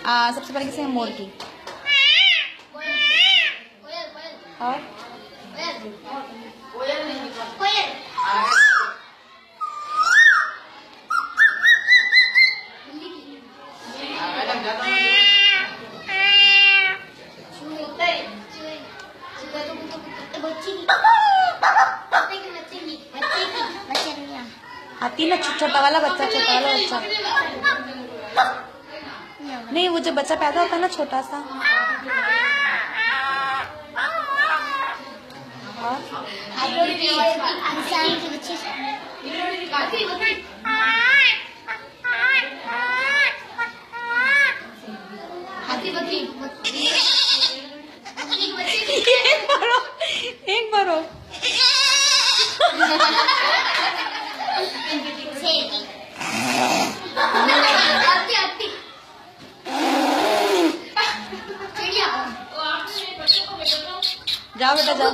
सबसे पहले किसी मोर की और हाथी ना, छोटा वाला बच्चा, छोटा वाला बच्चा नहीं, वो जब बच्चा पैदा होता है ना छोटा सा। एक बारो जाओ बेटा जाओ।